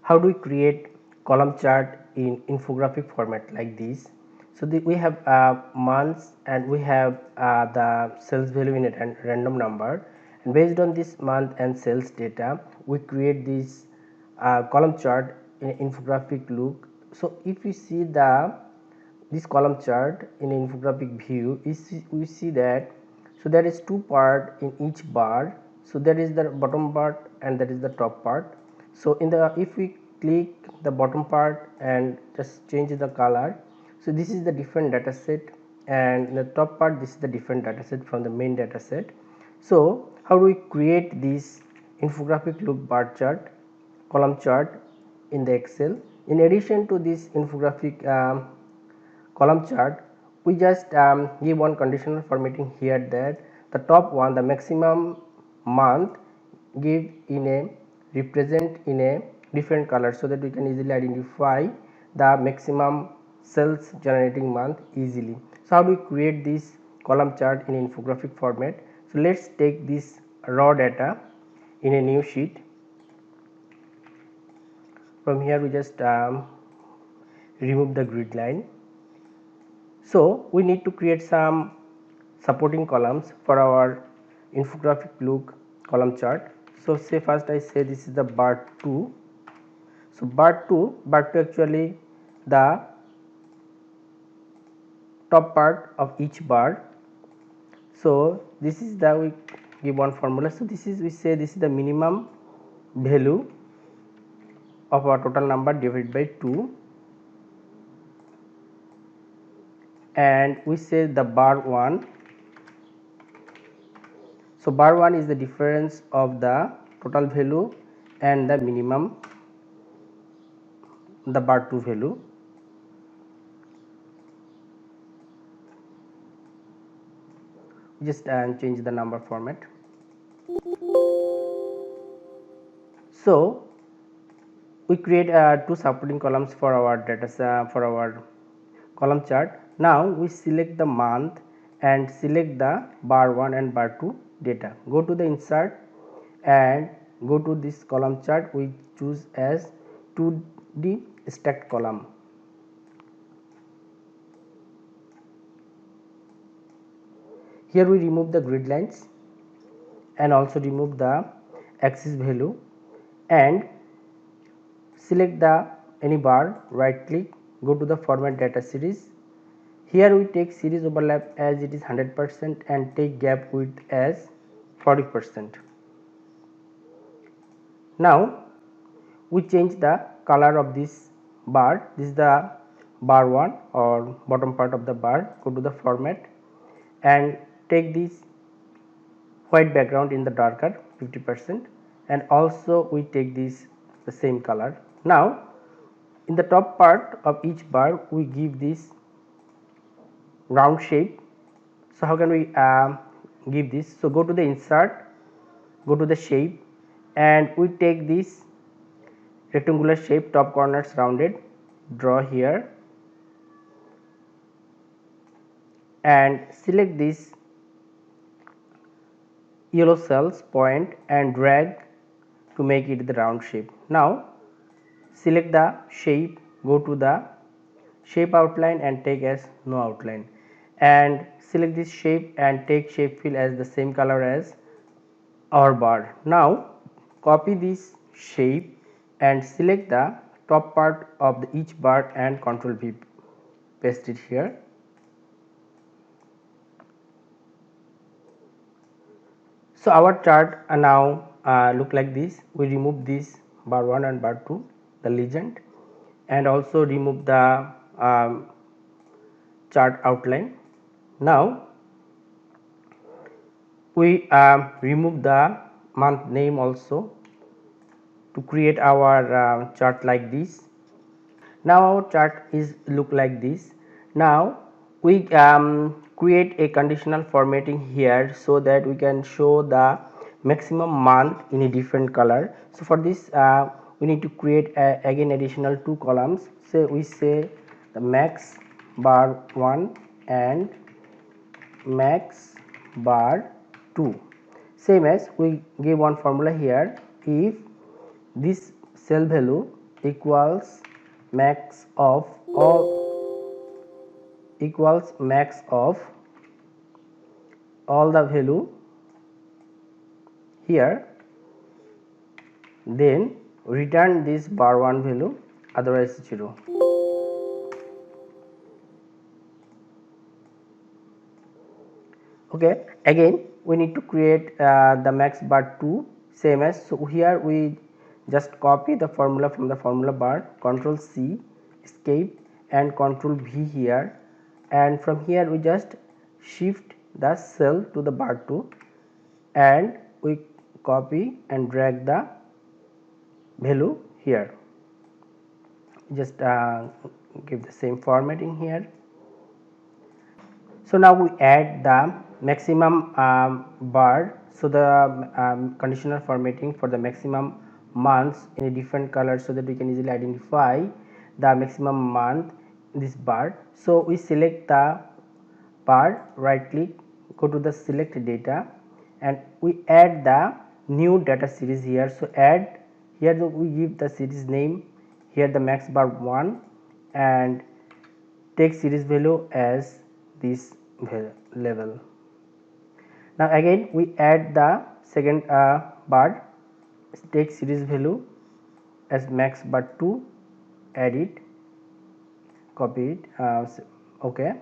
How do we create column chart in infographic format like this? So we have months and we have the sales value in a random number, and based on this month and sales data we create this column chart in infographic look. So if you see this column chart in infographic view, we see that so there is two part in each bar. So there is the bottom part and that is the top part. So in the if we click the bottom part and just change the color, so this is the different data set, and in the top part this is the different data set from the main data set. So how do we create this infographic look bar chart column chart in the Excel? In addition to this infographic column chart, we just give one conditional formatting here, that the top one, the maximum month, give in a represent in a different color, so that we can easily identify the maximum sales generating month easily. So how do we create this column chart in infographic format? So let's take this raw data in a new sheet. From here we just remove the grid line. So we need to create some supporting columns for our infographic look column chart. So say first I say this is the bar 2. So bar 2 actually the top part of each bar. So this is the we give one formula. So this is we say this is the minimum value of our total number divided by 2, and we say the bar 1. So bar 1 is the difference of the total value and the minimum, the bar 2 value. Just change the number format. So we create two supporting columns for our data for our column chart. Now we select the month and select the bar 1 and bar 2 data. Go to the insert and go to this column chart. We choose as 2D stacked column. Here we remove the grid lines and also remove the axis value, and select the any bar, right click, go to the format data series. Here we take series overlap as it is 100% and take gap width as 40%. Now we change the color of this bar. This is the bar 1 or bottom part of the bar. Go to the format and take this white background in the darker 50%, and also we take this the same color. Now in the top part of each bar we give this round shape. So how can we give this? So go to the insert, go to the shape, and we take this rectangular shape, top corners rounded, draw here and select this yellow cells point and drag to make it the round shape. Now select the shape, go to the shape outline and take as no outline, and select this shape and take shape fill as the same color as our bar. Now copy this shape and select the top part of each bar and Ctrl V, paste it here. So our chart now look like this. We remove this bar 1 and bar 2, the legend, and also remove the chart outline. Now we remove the month name also to create our chart like this. Now our chart is look like this. Now we create a conditional formatting here so that we can show the maximum month in a different color. So for this we need to create again additional two columns. So we say the max bar 1 and max bar 2, same as we give one formula here. If this cell value equals max of all the value here, then return this bar1 value, otherwise 0. Okay, again we need to create the max bar 2 same as, so here we just copy the formula from the formula bar, Control C, escape, and Control V here, and from here we just shift the cell to the bar 2 and we copy and drag the value here, just give the same formatting here. So now we add the maximum bar, so the conditional formatting for the maximum months in a different color, so that we can easily identify the maximum month in this bar. So we select the bar, right click, go to the select data, and we add the new data series here. So add here, we give the series name here, the max bar 1, and take series value as this level. Now again we add the second bar, take series value as max bar 2, add it, copy it, okay.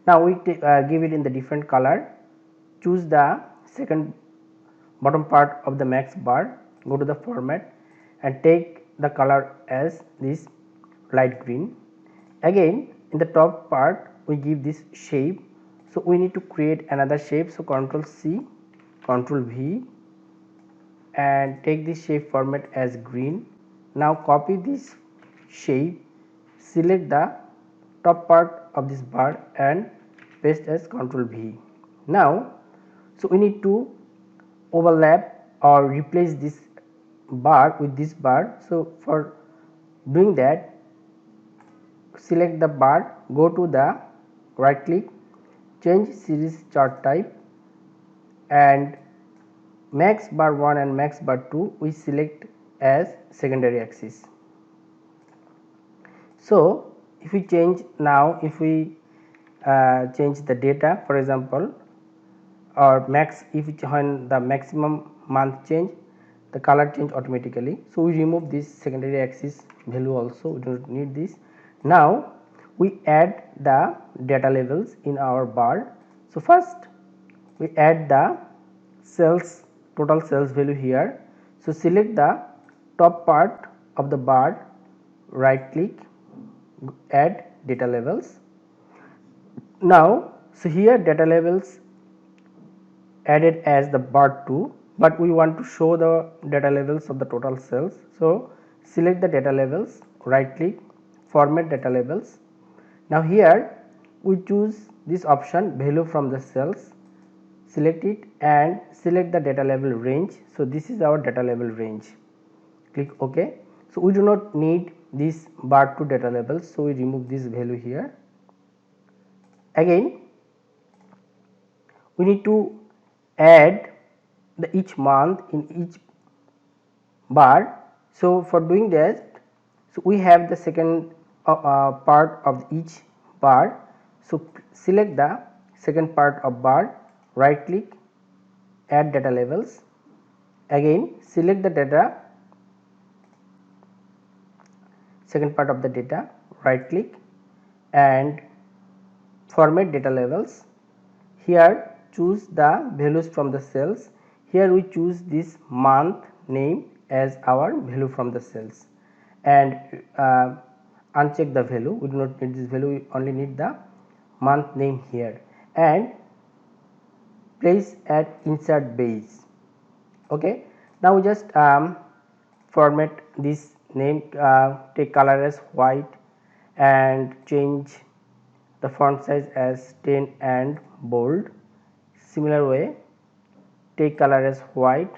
Now we give it in the different color, choose the second bottom part of the max bar, go to the format and take the color as this light green. Again in the top part we give this shape, so we need to create another shape, so Control C, Control V, and take this shape format as green. Now copy this shape, select the top part of this bar and paste as Control V. Now so we need to overlap or replace this bar with this bar, so for doing that select the bar, go to the right click, change series chart type, and max bar 1 and max bar 2 we select as secondary axis. So if we change now, if we change the data, for example, or max, if when the maximum month change, the color change automatically, so we remove this secondary axis value also, we do not need this. Now we add the data labels in our bar. So first we add the cells, total cells value here, so select the top part of the bar, right click, add data labels. Now so here data labels added as the bar 2, but we want to show the data labels of the total cells, so select the data labels, right click, format data labels. Now here we choose this option, value from the cells, select it and select the data label range, so this is our data label range, click OK. So we do not need this bar 2 data labels, so we remove this value here. Again we need to add the each month in each bar, so for doing that, so we have the second part of each bar, so select the second part of bar, right click, add data labels, again select the data, second part of the data, right click and format data labels. Here choose the values from the cells, here we choose this month name as our value from the cells, and uncheck the value, we do not need this value, we only need the month name here, and place at insert base. Okay, now we just format this name, take color as white and change the font size as 10 and bold. Similar way, take color as white,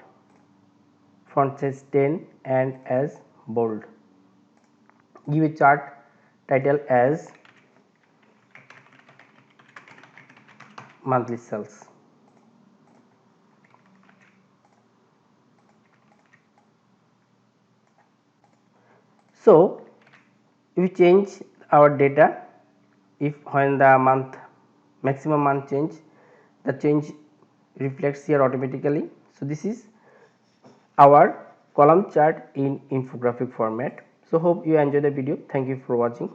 font size 10 and as bold. Give a chart title as monthly sales. So we change our data if when the month maximum month change, the change reflects here automatically. So this is our column chart in infographic format. So hope you enjoy the video. Thank you for watching.